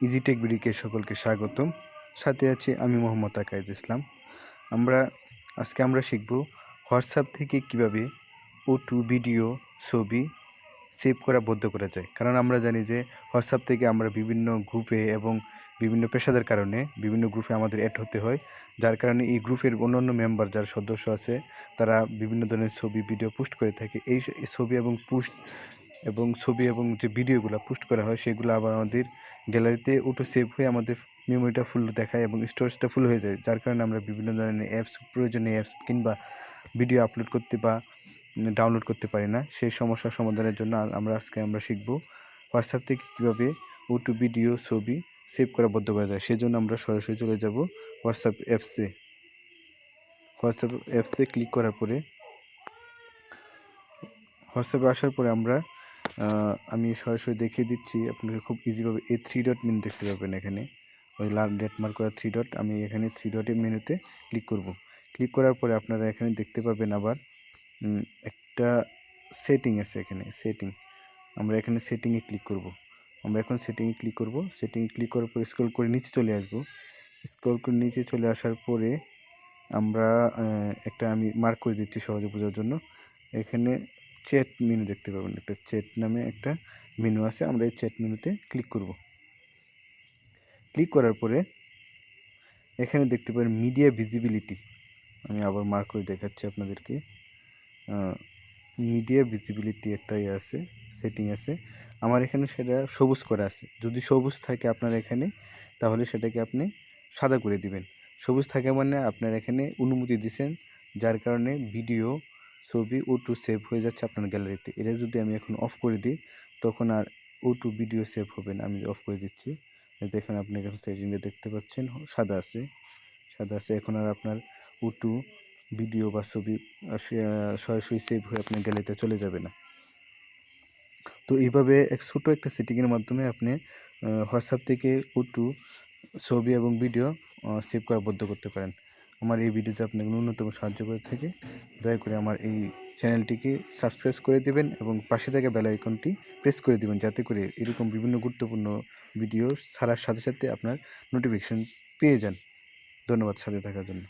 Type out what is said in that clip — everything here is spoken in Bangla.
ইজিটেক বিডিকে সকলকে স্বাগতম। সাথে আছি আমি মোহাম্মদ আকাইজ ইসলাম। আজকে আমরা শিখব হোয়াটসঅ্যাপ থেকে কিভাবে O2 ভিডিও, ছবি সেভ করা বন্ধ করা যায়। কারণ আমরা জানি যে হোয়াটসঅ্যাপ থেকে আমরা বিভিন্ন গ্রুপে এবং বিভিন্ন পেশাদার কারণে বিভিন্ন গ্রুপে আমাদের অ্যাড হতে হয়, যার কারণে এই গ্রুপের অন্যান্য মেম্বার যারা সদস্য আছে তারা বিভিন্ন ধরনের ছবি ভিডিও পোস্ট করে থাকে। এই ছবি এবং যে ভিডিওগুলো পোস্ট করা হয় সেগুলো আবার আমাদের গ্যালারিতে অটো সেভ হয়ে আমাদের মেমোরিটা ফুল দেখায় এবং স্টোরেজটা ফুল হয়ে যায়, যার কারণে আমরা বিভিন্ন ধরনের প্রয়োজনীয় অ্যাপস কিংবা ভিডিও আপলোড করতে বা ডাউনলোড করতে পারি না। সেই সমস্যার সমাধানের জন্য আজকে আমরা শিখব হোয়াটসঅ্যাপ থেকে কীভাবে O2 ভিডিও, ছবি সেভ করা বন্ধ করা যায়। সেজন্য আমরা সরাসরি চলে যাব হোয়াটসঅ্যাপ অ্যাপসে ক্লিক করার পরে হোয়াটসঅ্যাপে আসার পরে আমি সরাসরি দেখিয়ে দিচ্ছি আপনাকে খুব ইজিভাবে। এই 3 ডট মেনু দেখতে পাবেন এখানে, ওই লাল ডট মার্ক করা 3 ডট। আমি এখানে 3 ডটের মেনুতে ক্লিক করব। ক্লিক করার পরে আপনারা এখানে দেখতে পাবেন আবার একটা সেটিং আছে, এখানে সেটিং। আমরা এখানে সেটিংয়ে ক্লিক করব। আমরা এখন সেটিংয়ে ক্লিক করব। সেটিংয়ে ক্লিক করার পর স্ক্রল করে নিচে চলে আসব। স্ক্রল করে নিচে চলে আসার পরে আমি মার্ক করে দিচ্ছি সহজে বোঝার জন্য। এখানে চ্যাট মেনু দেখতে পাবেন, একটা চ্যাট নামে একটা মেনু আছে। আমরা এই চ্যাট মেনুতে ক্লিক করব। ক্লিক করার পরে এখানে দেখতে পাবেন মিডিয়া ভিজিবিলিটি। আমি আবার মার্ক করে দেখাচ্ছি আপনাদেরকে। মিডিয়া ভিজিবিলিটি একটা আছে, সেটিং আছে। আমার এখানে সেটা সবুজ করা আছে। যদি সবুজ থাকে আপনার এখানে, তাহলে সেটাকে আপনি সাদা করে দিবেন। সবুজ থাকে মানে আপনার এখানে অনুমতি দিয়েছেন, যার কারণে ভিডিও, ছবি O2 সেভ হয়ে যাচ্ছে আপনার গ্যালারিতে। এটা যদি আমি এখন অফ করে দিই, তখন আর O2 ভিডিও সেভ হবে না। আমি অফ করে দিচ্ছি। দেখুন আপনি এখানে সেটিংটা দেখতে পাচ্ছেন, সাদা আছে। এখন আর আপনার O2 ভিডিও বা ছবি সরাসরি সেভ হয়ে আপনার গ্যালারিতে চলে যাবে না। তো এইভাবে ছোটো একটা সেটিংয়ের মাধ্যমে আপনি হোয়াটসঅ্যাপ থেকে O2 ছবি এবং ভিডিও সেভ করা বন্ধ করতে পারেন। আমার এই ভিডিওতে আপনাকে ন্যূনতম সাহায্য করে থাকে, দয়া করে আমার এই চ্যানেলটিকে সাবস্ক্রাইব করে দেবেন এবং পাশে থাকা বেল আইকনটি প্রেস করে দেবেন, যাতে করে এরকম বিভিন্ন গুরুত্বপূর্ণ ভিডিও ছাড়ার সাথে সাথে আপনার নোটিফিকেশন পেয়ে যান। ধন্যবাদ সাথে থাকার জন্য।